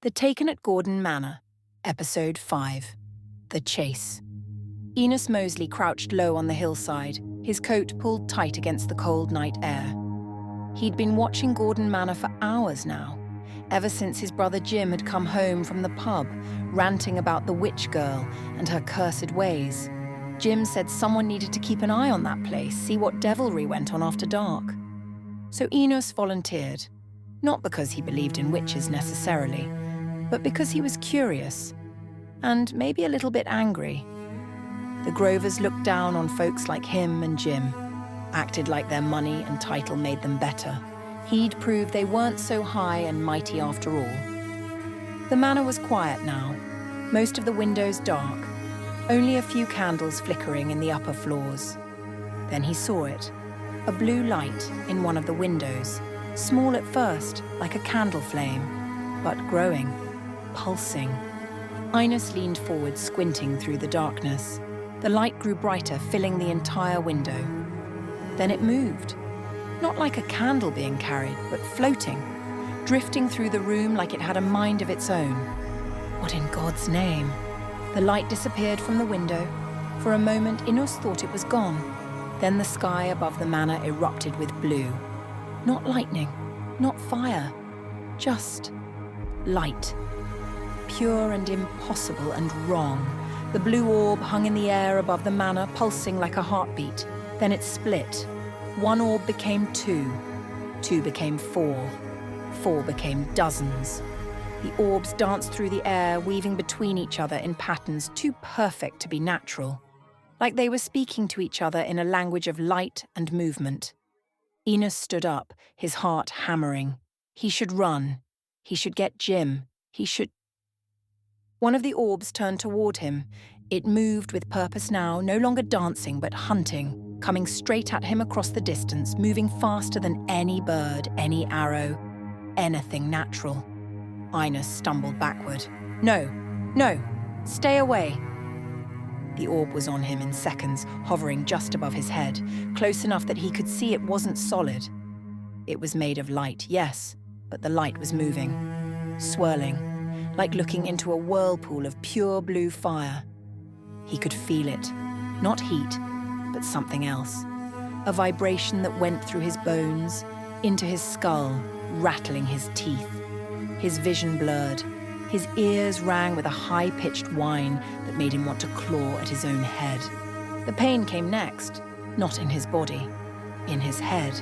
The Taken at Gordon Manor, Episode 5. The Chase. Enos Mosley crouched low on the hillside, his coat pulled tight against the cold night air. He'd been watching Gordon Manor for hours now, ever since his brother Jim had come home from the pub, ranting about the witch girl and her cursed ways. Jim said someone needed to keep an eye on that place, see what devilry went on after dark. So Enos volunteered, not because he believed in witches necessarily, but because he was curious, and maybe a little bit angry. The Grovers looked down on folks like him and Jim, acted like their money and title made them better. He'd proved they weren't so high and mighty after all. The manor was quiet now, most of the windows dark, only a few candles flickering in the upper floors. Then he saw it, a blue light in one of the windows, small at first, like a candle flame, but growing, pulsing. Enos leaned forward, squinting through the darkness. The light grew brighter, filling the entire window. Then it moved, not like a candle being carried, but floating, drifting through the room like it had a mind of its own. What in God's name? The light disappeared from the window. For a moment, Enos thought it was gone. Then the sky above the manor erupted with blue. Not lightning, not fire, just light. Pure and impossible and wrong. The blue orb hung in the air above the manor, pulsing like a heartbeat. Then it split. One orb became two. Two became four. Four became dozens. The orbs danced through the air, weaving between each other in patterns too perfect to be natural, like they were speaking to each other in a language of light and movement. Enos stood up, his heart hammering. He should run. He should get Jim. He should... One of the orbs turned toward him. It moved with purpose now, no longer dancing but hunting, coming straight at him across the distance, moving faster than any bird, any arrow, anything natural. Enos stumbled backward. No, stay away. The orb was on him in seconds, hovering just above his head, close enough that he could see it wasn't solid. It was made of light, yes, but the light was moving, swirling, like looking into a whirlpool of pure blue fire. He could feel it, not heat, but something else. A vibration that went through his bones, into his skull, rattling his teeth. His vision blurred. His ears rang with a high-pitched whine that made him want to claw at his own head. The pain came next, not in his body, in his head.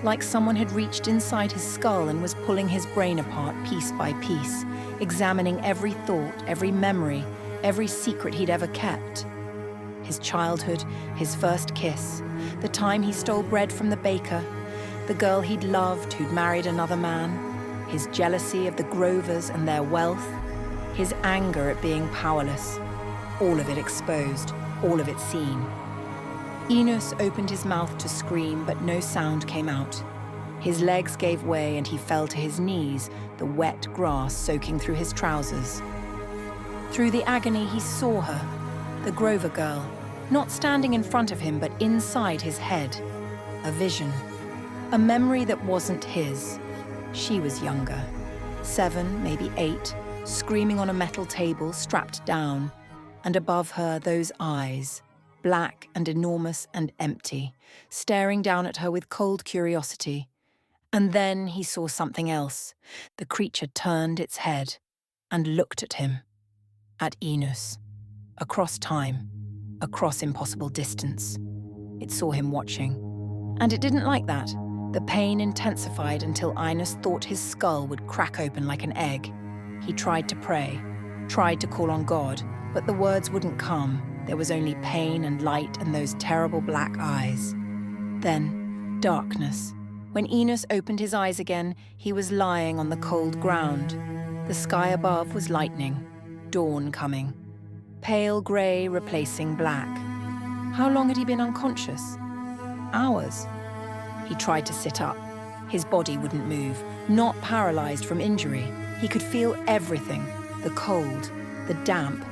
Like someone had reached inside his skull and was pulling his brain apart piece by piece, examining every thought, every memory, every secret he'd ever kept. His childhood, his first kiss, the time he stole bread from the baker, the girl he'd loved who'd married another man, his jealousy of the Grovers and their wealth, his anger at being powerless, all of it exposed, all of it seen. Enos opened his mouth to scream, but no sound came out. His legs gave way and he fell to his knees, the wet grass soaking through his trousers. Through the agony, he saw her, the Grover girl, not standing in front of him, but inside his head. A vision, a memory that wasn't his. She was younger, 7, maybe 8, screaming on a metal table, strapped down, and above her those eyes, black and enormous and empty, staring down at her with cold curiosity. And then he saw something else. The creature turned its head and looked at him, at Enos, across time, across impossible distance. It saw him watching, and it didn't like that. The pain intensified until Enos thought his skull would crack open like an egg. He tried to pray, tried to call on God, but the words wouldn't come. There was only pain and light and those terrible black eyes. Then, darkness. When Enos opened his eyes again, he was lying on the cold ground. The sky above was lightning, dawn coming. Pale grey replacing black. How long had he been unconscious? Hours. He tried to sit up. His body wouldn't move, not paralyzed from injury. He could feel everything, the cold, the damp,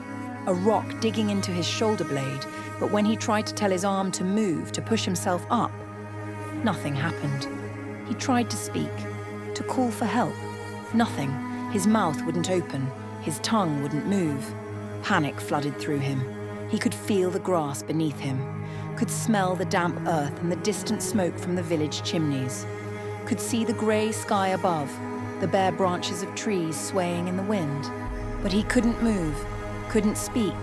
a rock digging into his shoulder blade, but when he tried to tell his arm to move, to push himself up, nothing happened. He tried to speak, to call for help. Nothing, His mouth wouldn't open, his tongue wouldn't move. Panic flooded through him. He could feel the grass beneath him, could smell the damp earth and the distant smoke from the village chimneys, could see the grey sky above, the bare branches of trees swaying in the wind. But he couldn't move, couldn't speak,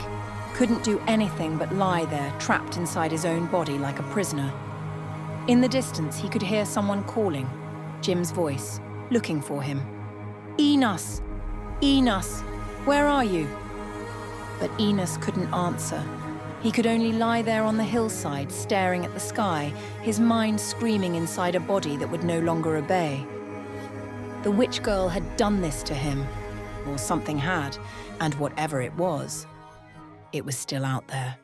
couldn't do anything but lie there, trapped inside his own body like a prisoner. In the distance, he could hear someone calling, Jim's voice, looking for him. "Enos! Enos! Where are you?" But Enos couldn't answer. He could only lie there on the hillside, staring at the sky, his mind screaming inside a body that would no longer obey. The witch girl had done this to him, or something had, and whatever it was still out there.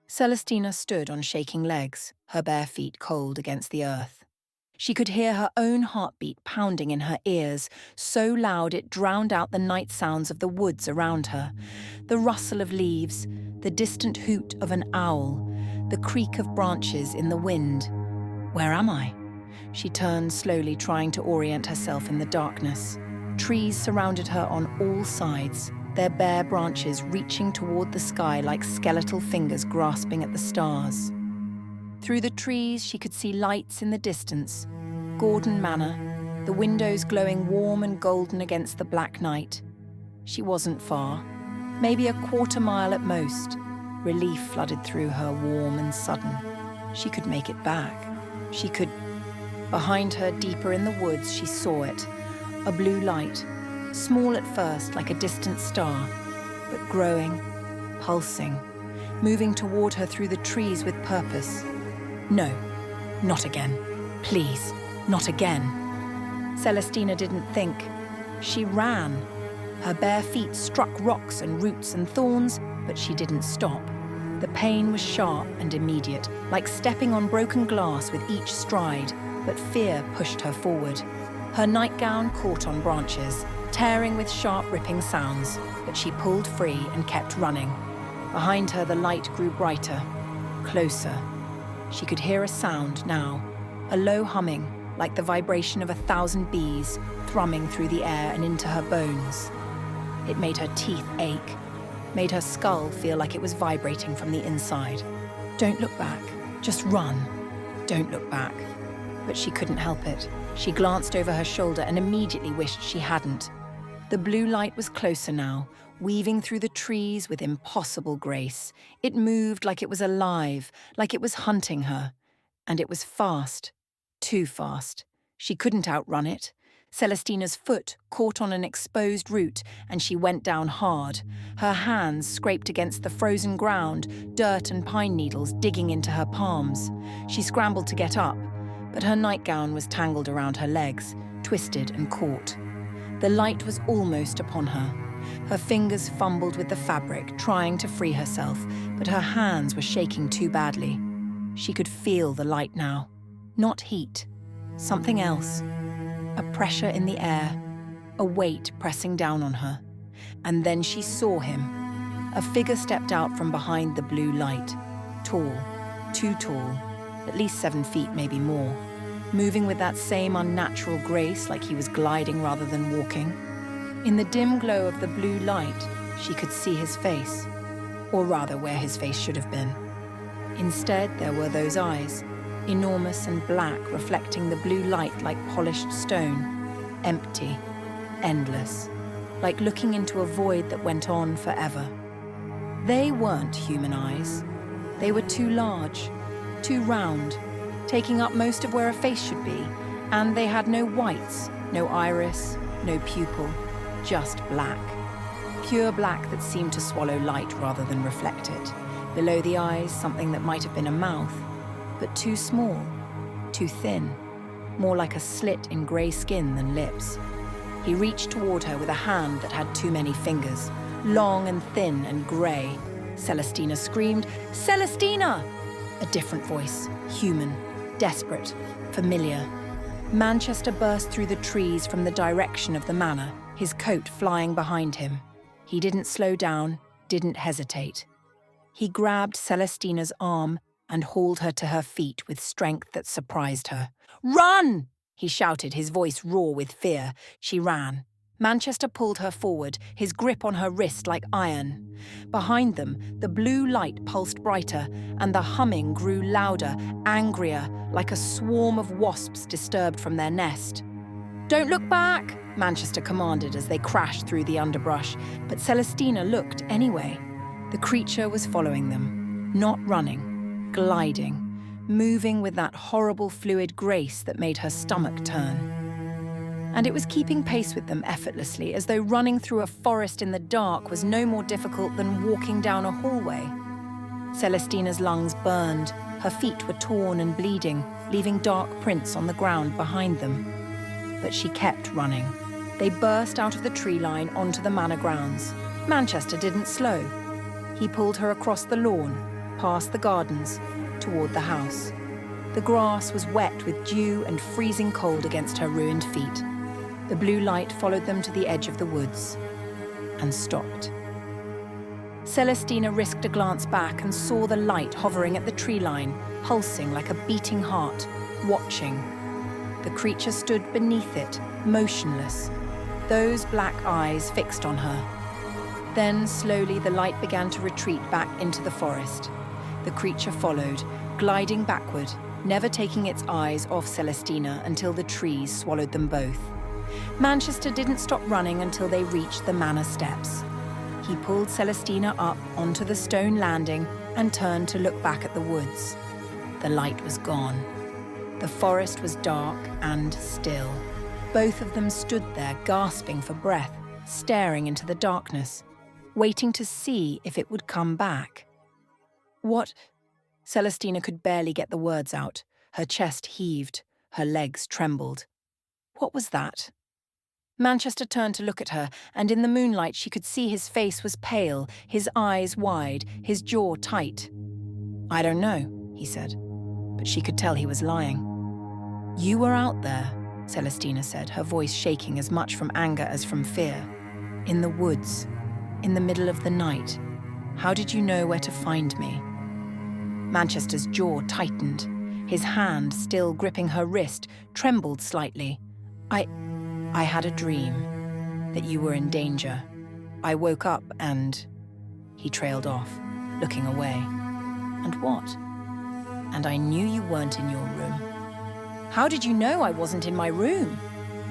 Celestina stood on shaking legs, her bare feet cold against the earth. She could hear her own heartbeat pounding in her ears, so loud it drowned out the night sounds of the woods around her, the rustle of leaves, the distant hoot of an owl, the creak of branches in the wind. Where am I? She turned slowly, trying to orient herself in the darkness. Trees surrounded her on all sides, their bare branches reaching toward the sky like skeletal fingers grasping at the stars. Through the trees, she could see lights in the distance, Gordon Manor, the windows glowing warm and golden against the black night. She wasn't far, maybe a quarter mile at most. Relief flooded through her, warm and sudden. She could make it back. She could... Behind her, deeper in the woods, she saw it. A blue light, small at first like a distant star, but growing, pulsing, moving toward her through the trees with purpose. No, not again. Please, not again. Celestina didn't think. She ran. Her bare feet struck rocks and roots and thorns, but she didn't stop. The pain was sharp and immediate, like stepping on broken glass with each stride, but fear pushed her forward. Her nightgown caught on branches, tearing with sharp ripping sounds, but she pulled free and kept running. Behind her, the light grew brighter, closer. She could hear a sound now, a low humming, like the vibration of 1,000 bees thrumming through the air and into her bones. It made her teeth ache, made her skull feel like it was vibrating from the inside. Don't look back, just run. Don't look back. But she couldn't help it. She glanced over her shoulder and immediately wished she hadn't. The blue light was closer now, weaving through the trees with impossible grace. It moved like it was alive, like it was hunting her. And it was fast, too fast. She couldn't outrun it. Celestina's foot caught on an exposed root and she went down hard. Her hands scraped against the frozen ground, dirt and pine needles digging into her palms. She scrambled to get up, but her nightgown was tangled around her legs, twisted and caught. The light was almost upon her. Her fingers fumbled with the fabric, trying to free herself, but her hands were shaking too badly. She could feel the light now. Not heat, something else. A pressure in the air, a weight pressing down on her. And then she saw him. A figure stepped out from behind the blue light. Tall, too tall, at least 7 feet, maybe more. Moving with that same unnatural grace, like he was gliding rather than walking. In the dim glow of the blue light, she could see his face, or rather where his face should have been. Instead, there were those eyes, enormous and black, reflecting the blue light like polished stone, empty, endless, like looking into a void that went on forever. They weren't human eyes. They were too large, too round, taking up most of where a face should be, and they had no whites, no iris, no pupil, just black. Pure black that seemed to swallow light rather than reflect it. Below the eyes, something that might have been a mouth, but too small, too thin, more like a slit in grey skin than lips. He reached toward her with a hand that had too many fingers, long and thin and grey. Celestina screamed, "Celestina!" A different voice, human, desperate, familiar. Manchester burst through the trees from the direction of the manor, his coat flying behind him. He didn't slow down, didn't hesitate. He grabbed Celestina's arm and hauled her to her feet with strength that surprised her. "Run!" he shouted, his voice raw with fear. She ran. Manchester pulled her forward, his grip on her wrist like iron. Behind them, the blue light pulsed brighter, and the humming grew louder, angrier, like a swarm of wasps disturbed from their nest. "Don't look back," Manchester commanded as they crashed through the underbrush, but Celestina looked anyway. The creature was following them, not running, gliding, moving with that horrible fluid grace that made her stomach turn. And it was keeping pace with them effortlessly, as though running through a forest in the dark was no more difficult than walking down a hallway. Celestina's lungs burned, her feet were torn and bleeding, leaving dark prints on the ground behind them. But she kept running. They burst out of the tree line onto the manor grounds. Manchester didn't slow. He pulled her across the lawn, past the gardens, toward the house. The grass was wet with dew and freezing cold against her ruined feet. The blue light followed them to the edge of the woods and stopped. Celestina risked a glance back and saw the light hovering at the tree line, pulsing like a beating heart, watching. The creature stood beneath it, motionless, those black eyes fixed on her. Then, slowly, the light began to retreat back into the forest. The creature followed, gliding backward, never taking its eyes off Celestina until the trees swallowed them both. Manchester didn't stop running until they reached the manor steps. He pulled Celestina up onto the stone landing and turned to look back at the woods. The light was gone. The forest was dark and still. Both of them stood there, gasping for breath, staring into the darkness, waiting to see if it would come back. "What?" Celestina could barely get the words out. Her chest heaved, her legs trembled. What was that? Manchester turned to look at her, and in the moonlight she could see his face was pale, his eyes wide, his jaw tight. "I don't know," he said, but she could tell he was lying. "You were out there," Celestina said, her voice shaking as much from anger as from fear. "In the woods, in the middle of the night. How did you know where to find me?" Manchester's jaw tightened. His hand, still gripping her wrist, trembled slightly. I had a dream that you were in danger. I woke up and..." He trailed off, looking away. "And what?" "And I knew you weren't in your room." "How did you know I wasn't in my room?"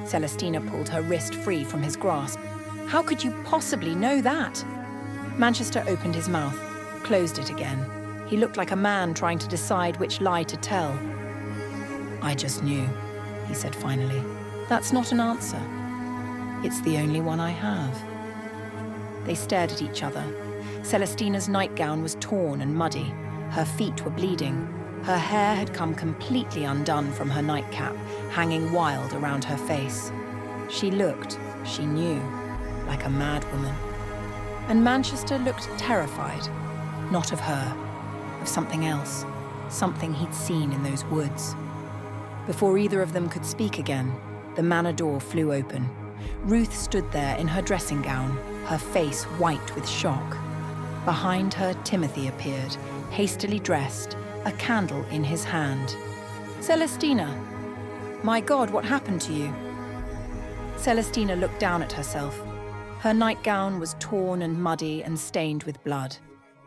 Celestina pulled her wrist free from his grasp. "How could you possibly know that?" Manchester opened his mouth, closed it again. He looked like a man trying to decide which lie to tell. "I just knew," he said finally. "That's not an answer. It's the only one I have." They stared at each other. Celestina's nightgown was torn and muddy. Her feet were bleeding. Her hair had come completely undone from her nightcap, hanging wild around her face. She looked, she knew, like a mad woman. And Manchester looked terrified, not of her, of something else, something he'd seen in those woods. Before either of them could speak again, the manor door flew open. Ruth stood there in her dressing gown, her face white with shock. Behind her, Timothy appeared, hastily dressed, a candle in his hand. "Celestina! My God, what happened to you?" Celestina looked down at herself. Her nightgown was torn and muddy and stained with blood.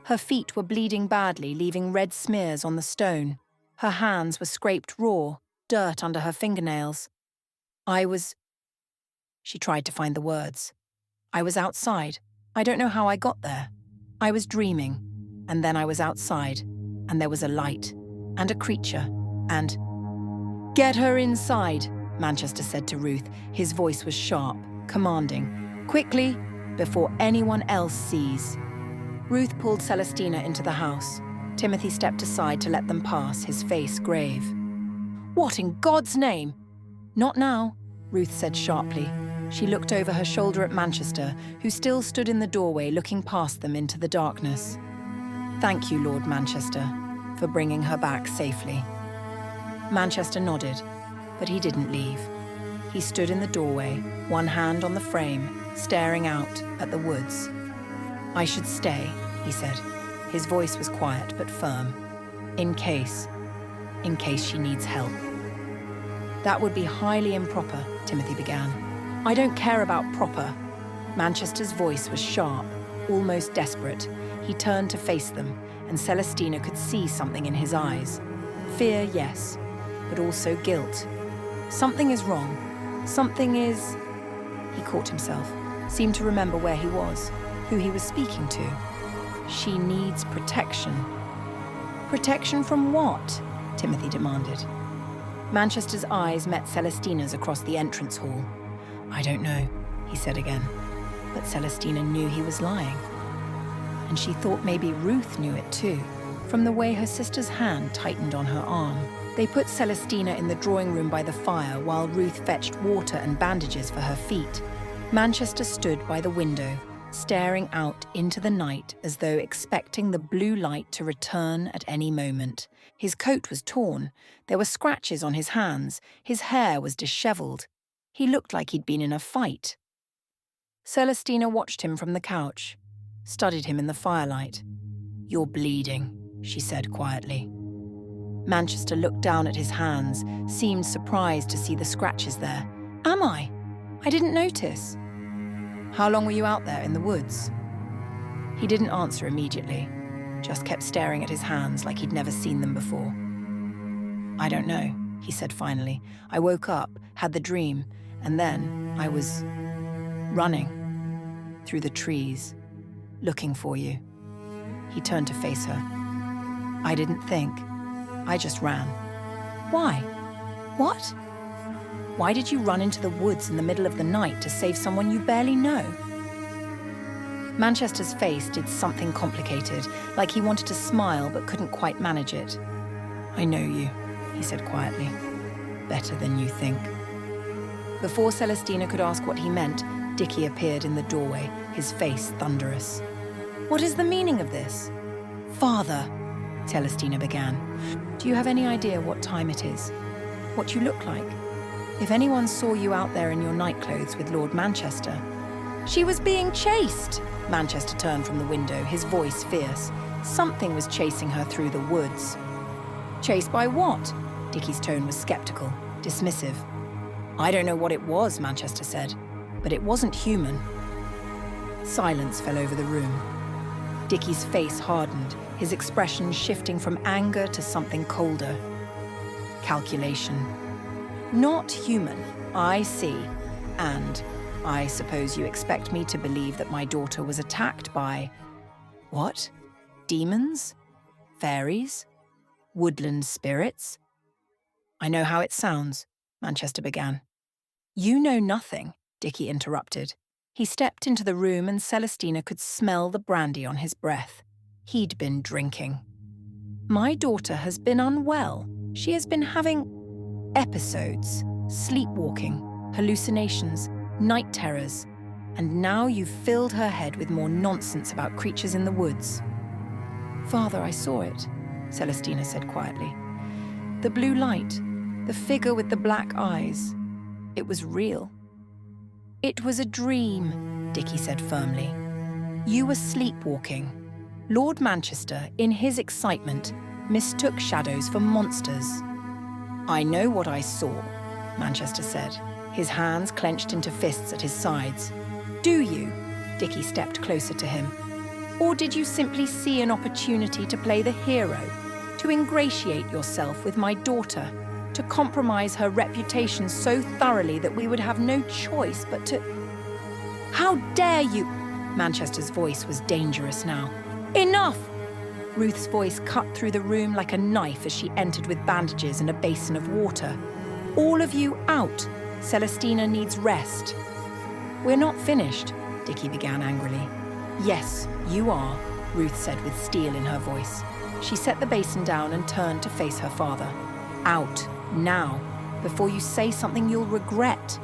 Her feet were bleeding badly, leaving red smears on the stone. Her hands were scraped raw, dirt under her fingernails. She tried to find the words. "I was outside. I don't know how I got there. I was dreaming, and then I was outside, and there was a light, and a creature, and..." "Get her inside," Manchester said to Ruth. His voice was sharp, commanding. "Quickly, before anyone else sees." Ruth pulled Celestina into the house. Timothy stepped aside to let them pass, his face grave. "What in God's name?" "Not now," Ruth said sharply. She looked over her shoulder at Manchester, who still stood in the doorway looking past them into the darkness. "Thank you, Lord Manchester, for bringing her back safely." Manchester nodded, but he didn't leave. He stood in the doorway, one hand on the frame, staring out at the woods. "I should stay," he said. His voice was quiet but firm. In case she needs help." That would be highly improper, Timothy began. I don't care about proper. Manchester's voice was sharp, almost desperate. He turned to face them, and Celestina could see something in his eyes. Fear, yes, but also guilt. Something is wrong. Something is... He caught himself, seemed to remember where he was, who he was speaking to. She needs protection. Protection from what? Timothy demanded. Manchester's eyes met Celestina's across the entrance hall. I don't know, he said again. But Celestina knew he was lying. And she thought maybe Ruth knew it too, from the way her sister's hand tightened on her arm. They put Celestina in the drawing room by the fire while Ruth fetched water and bandages for her feet. Manchester stood by the window, staring out into the night as though expecting the blue light to return at any moment. His coat was torn. There were scratches on his hands. His hair was disheveled. He looked like he'd been in a fight. Celestina watched him from the couch, studied him in the firelight. You're bleeding, she said quietly. Manchester looked down at his hands, seemed surprised to see the scratches there. Am I? I didn't notice. How long were you out there in the woods? He didn't answer immediately, just kept staring at his hands like he'd never seen them before. I don't know, he said finally. I woke up, had the dream, and then I was running through the trees, looking for you. He turned to face her. I didn't think. I just ran. Why? What? Why did you run into the woods in the middle of the night to save someone you barely know? Manchester's face did something complicated, like he wanted to smile but couldn't quite manage it. I know you, he said quietly. Better than you think. Before Celestina could ask what he meant, Dickie appeared in the doorway, his face thunderous. What is the meaning of this? Father, Celestina began. Do you have any idea what time it is? What you look like? If anyone saw you out there in your nightclothes with Lord Manchester... She was being chased! Manchester turned from the window, his voice fierce. Something was chasing her through the woods. Chased by what? Dickie's tone was skeptical, dismissive. I don't know what it was, Manchester said, but it wasn't human. Silence fell over the room. Dickie's face hardened, his expression shifting from anger to something colder. Calculation. Not human, I see. And I suppose you expect me to believe that my daughter was attacked by... What? Demons? Fairies? Woodland spirits? I know how it sounds, Manchester began. You know nothing, Dickie interrupted. He stepped into the room and Celestina could smell the brandy on his breath. He'd been drinking. My daughter has been unwell. She has been having episodes, sleepwalking, hallucinations, night terrors, and now you've filled her head with more nonsense about creatures in the woods. Father, I saw it, Celestina said quietly. The blue light, the figure with the black eyes. It was real. It was a dream, Dickie said firmly. You were sleepwalking. Lord Manchester, in his excitement, mistook shadows for monsters. I know what I saw, Manchester said, his hands clenched into fists at his sides. Do you? Dickie stepped closer to him. Or did you simply see an opportunity to play the hero, to ingratiate yourself with my daughter, to compromise her reputation so thoroughly that we would have no choice but to... How dare you? Manchester's voice was dangerous now. Enough! Ruth's voice cut through the room like a knife as she entered with bandages and a basin of water. All of you out. Celestina needs rest. We're not finished, Dickie began angrily. Yes, you are, Ruth said with steel in her voice. She set the basin down and turned to face her father. Out, now, before you say something you'll regret.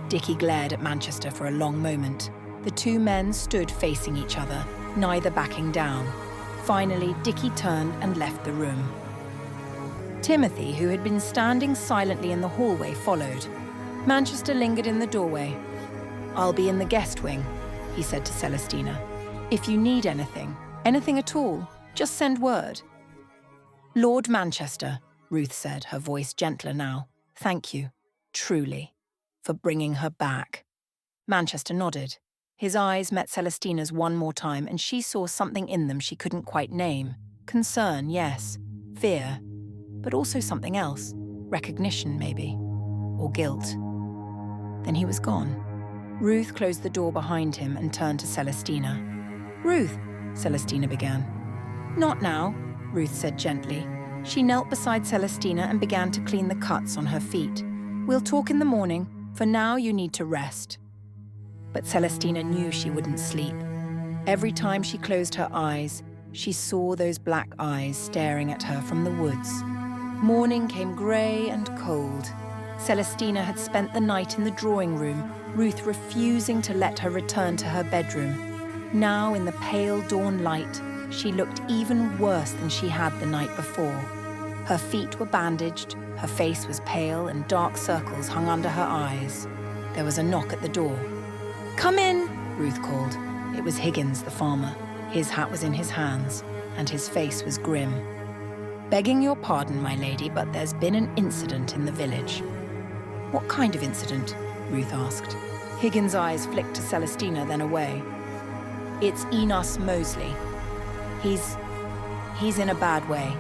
Dickie glared at Manchester for a long moment. The two men stood facing each other, neither backing down. Finally, Dickie turned and left the room. Timothy, who had been standing silently in the hallway, followed. Manchester lingered in the doorway. I'll be in the guest wing, he said to Celestina. If you need anything at all, just send word. Lord Manchester, Ruth said, her voice gentler now. Thank you, truly, for bringing her back. Manchester nodded. His eyes met Celestina's one more time, and she saw something in them she couldn't quite name. Concern, yes. Fear. But also something else. Recognition, maybe. Or guilt. Then he was gone. Ruth closed the door behind him and turned to Celestina. "Ruth," Celestina began. "Not now," Ruth said gently. She knelt beside Celestina and began to clean the cuts on her feet. "We'll talk in the morning. For now, you need to rest." But Celestina knew she wouldn't sleep. Every time she closed her eyes, she saw those black eyes staring at her from the woods. Morning came grey and cold. Celestina had spent the night in the drawing room, Ruth refusing to let her return to her bedroom. Now, in the pale dawn light, she looked even worse than she had the night before. Her feet were bandaged, her face was pale, and dark circles hung under her eyes. There was a knock at the door. "Come in," Ruth called. It was Higgins, the farmer. His hat was in his hands, and his face was grim. "Begging your pardon, my lady, but there's been an incident in the village." "What kind of incident?" Ruth asked. Higgins' eyes flicked to Celestina, then away. "It's Enos Mosley. He's in a bad way,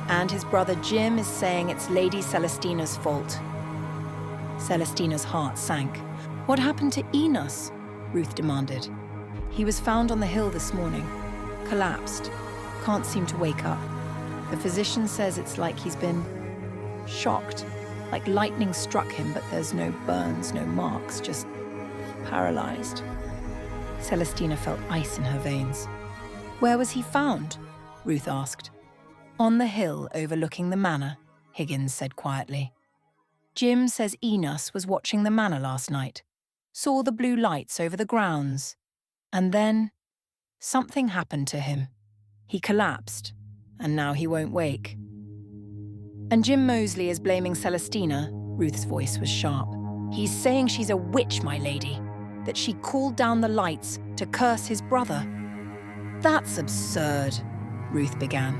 and his brother Jim is saying it's Lady Celestina's fault." Celestina's heart sank. "What happened to Enos?" Ruth demanded. "He was found on the hill this morning. Collapsed. Can't seem to wake up. The physician says it's like he's been shocked. Like lightning struck him, but there's no burns, no marks, just paralyzed." Celestina felt ice in her veins. "Where was he found?" Ruth asked. "On the hill overlooking the manor," Higgins said quietly. "Jim says Enos was watching the manor last night. Saw the blue lights over the grounds. And then something happened to him. He collapsed, and now he won't wake." "And Jim Mosley is blaming Celestina," Ruth's voice was sharp. "He's saying she's a witch, my lady, that she called down the lights to curse his brother." "That's absurd," Ruth began.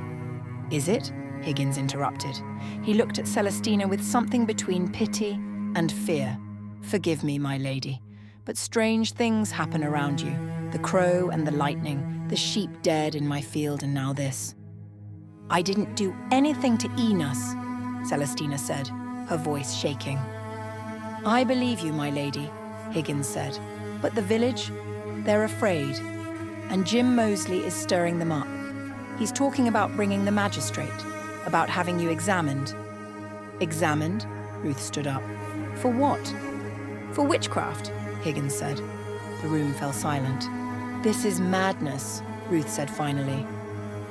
"Is it?" Higgins interrupted. He looked at Celestina with something between pity and fear. "Forgive me, my lady, but strange things happen around you. The crow and the lightning, the sheep dead in my field, and now this." "I didn't do anything to Enos," Celestina said, her voice shaking. "I believe you, my lady," Higgins said. "But the village, they're afraid. And Jim Mosley is stirring them up. He's talking about bringing the magistrate, about having you examined." "Examined?" Ruth stood up. "For what?" "For witchcraft," Higgins said. The room fell silent. "This is madness," Ruth said finally.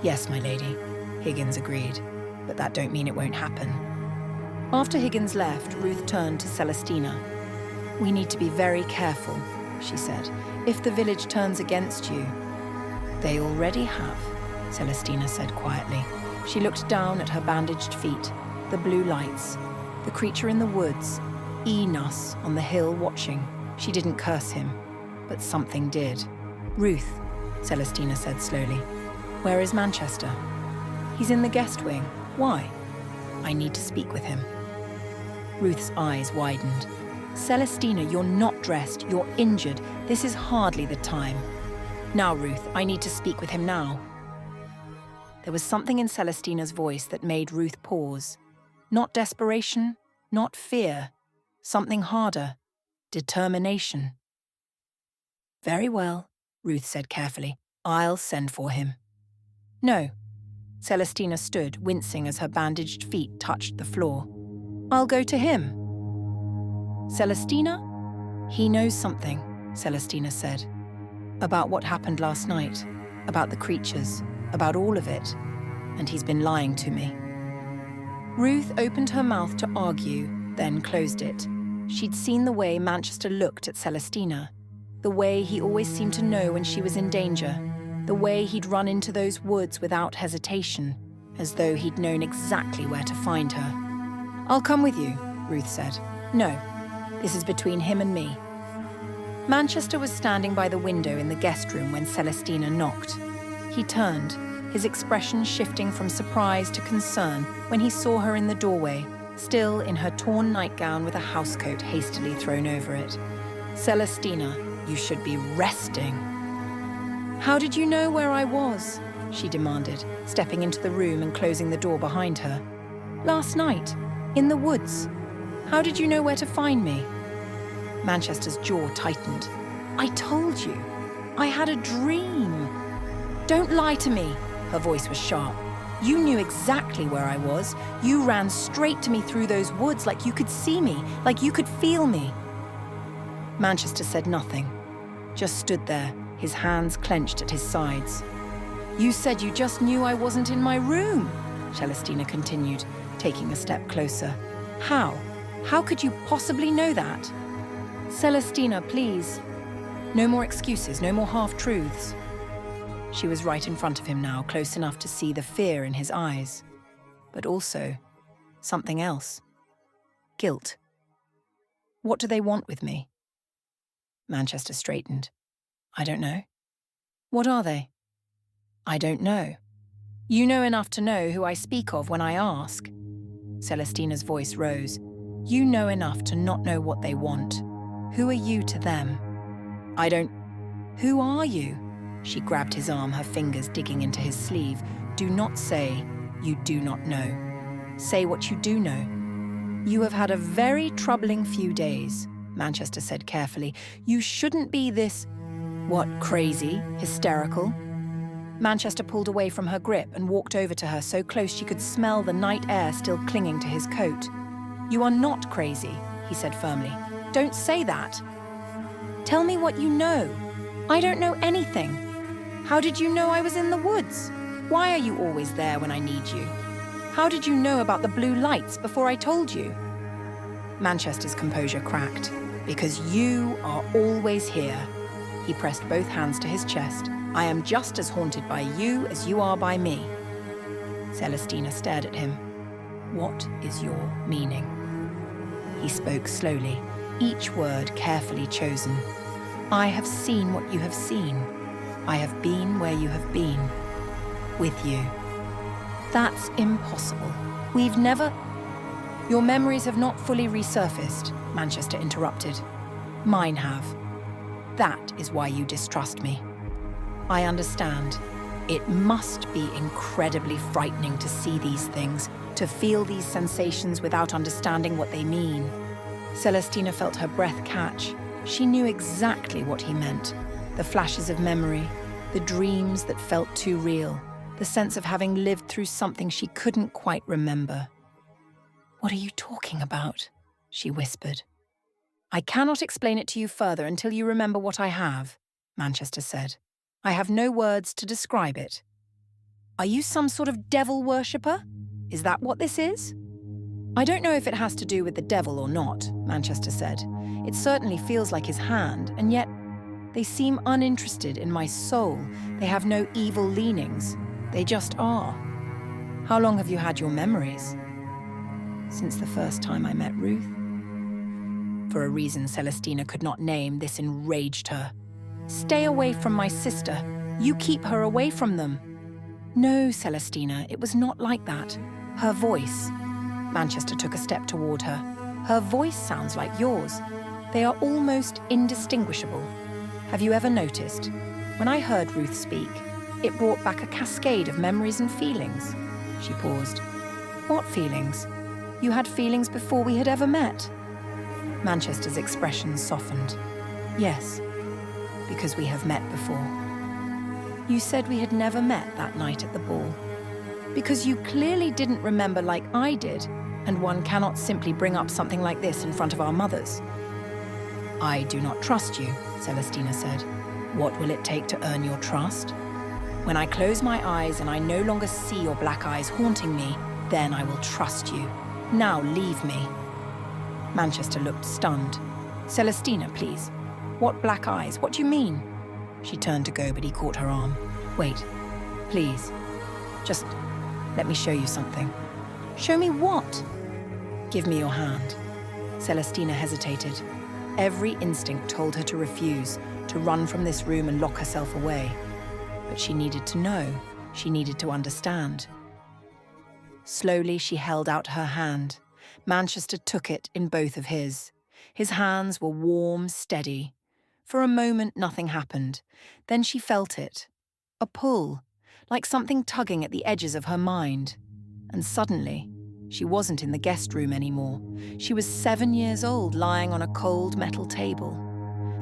"Yes, my lady," Higgins agreed. "But that don't mean it won't happen." After Higgins left, Ruth turned to Celestina. "We need to be very careful," she said. "If the village turns against you—" "They already have," Celestina said quietly. She looked down at her bandaged feet, the blue lights, the creature in the woods, Enos on the hill watching. She didn't curse him, but something did. "Ruth," Celestina said slowly, "where is Manchester?" "He's in the guest wing. Why?" "I need to speak with him." Ruth's eyes widened. "Celestina, you're not dressed. You're injured. This is hardly the time." "Now, Ruth, I need to speak with him now." There was something in Celestina's voice that made Ruth pause. Not desperation, not fear. Something harder. Determination. "Very well," Ruth said carefully. "I'll send for him." "No." Celestina stood, wincing as her bandaged feet touched the floor. "I'll go to him." "Celestina?" "He knows something," Celestina said. "About what happened last night. About the creatures. About all of it. And he's been lying to me." Ruth opened her mouth to argue, then closed it. She'd seen the way Manchester looked at Celestina. The way he always seemed to know when she was in danger. The way he'd run into those woods without hesitation, as though he'd known exactly where to find her. "I'll come with you," Ruth said. "No, this is between him and me." Manchester was standing by the window in the guest room when Celestina knocked. He turned, his expression shifting from surprise to concern when he saw her in the doorway. still in her torn nightgown with a housecoat hastily thrown over it. "Celestina, you should be resting." "How did you know where I was?" she demanded, stepping into the room and closing the door behind her. "Last night, in the woods. How did you know where to find me?" Manchester's jaw tightened. "I told you. I had a dream." "Don't lie to me." Her voice was sharp. "You knew exactly where I was. You ran straight to me through those woods like you could see me, like you could feel me." Manchester said nothing, just stood there, his hands clenched at his sides. "You said you just knew I wasn't in my room," Celestina continued, taking a step closer. "How? How could you possibly know that?" "Celestina, please. No more excuses, no more half-truths." She was right in front of him now, close enough to see the fear in his eyes. But also, something else. Guilt. "What do they want with me?" Manchester straightened. "I don't know." "What are they?" "I don't know." "You know enough to know who I speak of when I ask." Celestina's voice rose. "You know enough to not know what they want. Who are you to them?" "I don't..." "Who are you?" She grabbed his arm, her fingers digging into his sleeve. "Do not say you do not know. Say what you do know." "You have had a very troubling few days," Manchester said carefully. "You shouldn't be this..." "What, crazy? Hysterical?" Manchester pulled away from her grip and walked over to her so close she could smell the night air still clinging to his coat. "You are not crazy," he said firmly. "Don't say that." "Tell me what you know." "I don't know anything." "How did you know I was in the woods? Why are you always there when I need you? How did you know about the blue lights before I told you?" Manchester's composure cracked. "Because you are always here." He pressed both hands to his chest. "I am just as haunted by you as you are by me." Celestina stared at him. "What is your meaning?" He spoke slowly, each word carefully chosen. "I have seen what you have seen. I have been where you have been. With you." "That's impossible. We've never..." "Your memories have not fully resurfaced," Manchester interrupted. "Mine have. That is why you distrust me. I understand. It must be incredibly frightening to see these things, to feel these sensations without understanding what they mean." Celestina felt her breath catch. She knew exactly what he meant. The flashes of memory, the dreams that felt too real, the sense of having lived through something she couldn't quite remember. "What are you talking about?" she whispered. "I cannot explain it to you further until you remember what I have," Manchester said. "I have no words to describe it." "Are you some sort of devil worshipper? Is that what this is?" "I don't know if it has to do with the devil or not," Manchester said. "It certainly feels like his hand, and yet they seem uninterested in my soul. They have no evil leanings. They just are." "How long have you had your memories?" "Since the first time I met Ruth." For a reason Celestina could not name, this enraged her. "Stay away from my sister. You keep her away from them." "No, Celestina, it was not like that. Her voice..." Manchester took a step toward her. "Her voice sounds like yours. They are almost indistinguishable. Have you ever noticed? When I heard Ruth speak, it brought back a cascade of memories and feelings." She paused. "What feelings? You had feelings before we had ever met?" Manchester's expression softened. "Yes, because we have met before." "You said we had never met that night at the ball. Because you clearly didn't remember like I did, and one cannot simply bring up something like this in front of our mothers." "I do not trust you," Celestina said. "What will it take to earn your trust? When I close my eyes and I no longer see your black eyes haunting me, then I will trust you. Now leave me." Manchester looked stunned. "Celestina, please. What black eyes? What do you mean?" She turned to go, but he caught her arm. "Wait, please. Just let me show you something." "Show me what?" "Give me your hand." Celestina hesitated. Every instinct told her to refuse, to run from this room and lock herself away. But she needed to know. She needed to understand. Slowly, she held out her hand. Manchester took it in both of his. His hands were warm, steady. For a moment, nothing happened. Then she felt it. A pull, like something tugging at the edges of her mind. And suddenly, she wasn't in the guest room anymore. She was 7 years old, lying on a cold metal table.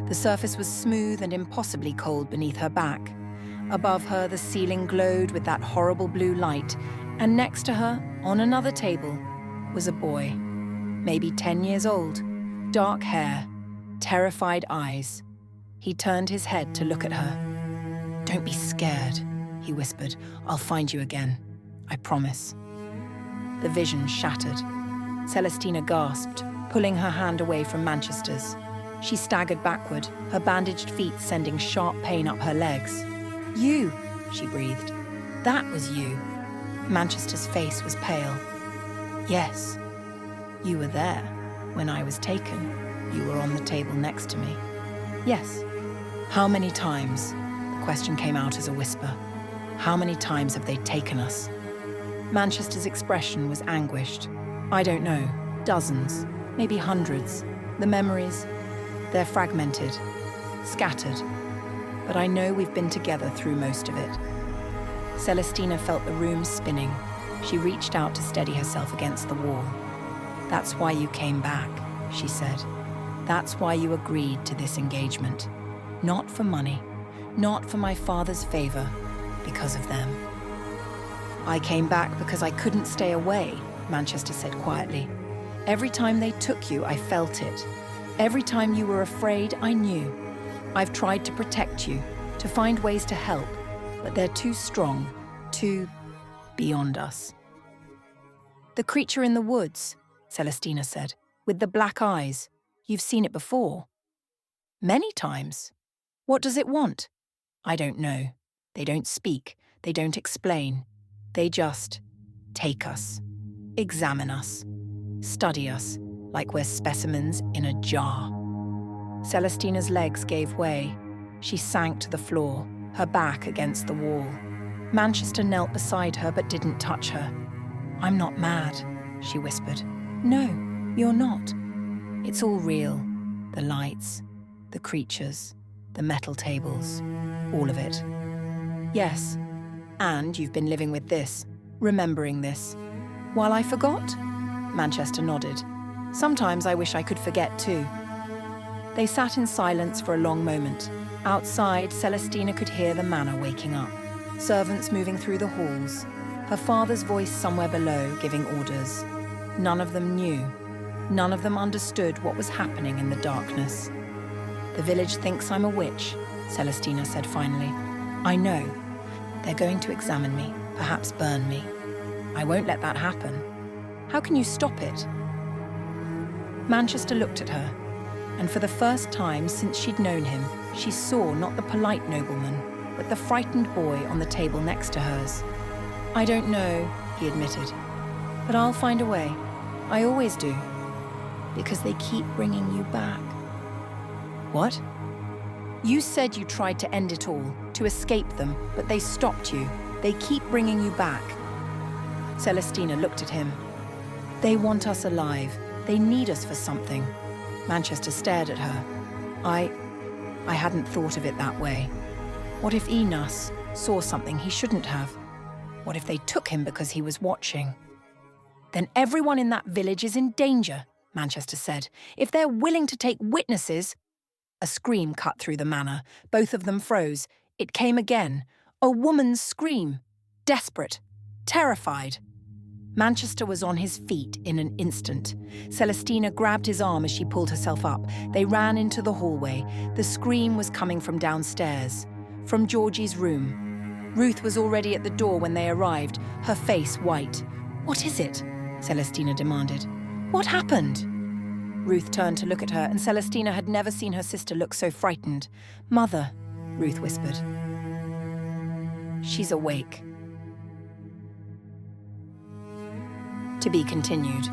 The surface was smooth and impossibly cold beneath her back. Above her, the ceiling glowed with that horrible blue light, and next to her, on another table, was a boy, maybe 10 years old, dark hair, terrified eyes. He turned his head to look at her. "Don't be scared," he whispered. "I'll find you again. I promise." The vision shattered. Celestina gasped, pulling her hand away from Manchester's. She staggered backward, her bandaged feet sending sharp pain up her legs. "You," she breathed. "That was you." Manchester's face was pale. "Yes, you were there when I was taken. You were on the table next to me." "Yes." "How many times?" The question came out as a whisper. "How many times have they taken us?" Manchester's expression was anguished. "I don't know. Dozens, maybe hundreds. The memories, they're fragmented, scattered. But I know we've been together through most of it." Celestina felt the room spinning. She reached out to steady herself against the wall. "That's why you came back," she said. "That's why you agreed to this engagement. Not for money, not for my father's favor, because of them." "I came back because I couldn't stay away," Manchester said quietly. "Every time they took you, I felt it. Every time you were afraid, I knew. I've tried to protect you, to find ways to help, but they're too strong, too beyond us." "The creature in the woods," Celestina said, "with the black eyes. You've seen it before." "Many times. What does it want?" "I don't know. They don't speak. They don't explain. They just take us, examine us, study us like we're specimens in a jar." Celestina's legs gave way. She sank to the floor, her back against the wall. Manchester knelt beside her but didn't touch her. "I'm not mad," she whispered. "No, you're not. It's all real. The lights, the creatures, the metal tables, all of it." "Yes, and you've been living with this, remembering this." "While I forgot?" Manchester nodded. "Sometimes I wish I could forget too." They sat in silence for a long moment. Outside, Celestina could hear the manor waking up, servants moving through the halls, her father's voice somewhere below giving orders. None of them knew. None of them understood what was happening in the darkness. "The village thinks I'm a witch," Celestina said finally. "I know. They're going to examine me, perhaps burn me. I won't let that happen. How can you stop it?" Manchester looked at her, and for the first time since she'd known him, she saw not the polite nobleman, but the frightened boy on the table next to hers. "I don't know," he admitted, "but I'll find a way. I always do. Because they keep bringing you back." "What?" "You said you tried to end it all, to escape them, but they stopped you. They keep bringing you back." Celestina looked at him. "They want us alive. They need us for something." Manchester stared at her. I hadn't thought of it that way. What if Enos saw something he shouldn't have? What if they took him because he was watching?" "Then everyone in that village is in danger," Manchester said. "If they're willing to take witnesses—" A scream cut through the manor. Both of them froze. It came again. A woman's scream. Desperate. Terrified. Manchester was on his feet in an instant. Celestina grabbed his arm as she pulled herself up. They ran into the hallway. The scream was coming from downstairs, from Georgie's room. Ruth was already at the door when they arrived, her face white. "What is it?" Celestina demanded. "What happened?" Ruth turned to look at her, and Celestina had never seen her sister look so frightened. "Mother," Ruth whispered. "She's awake." To be continued.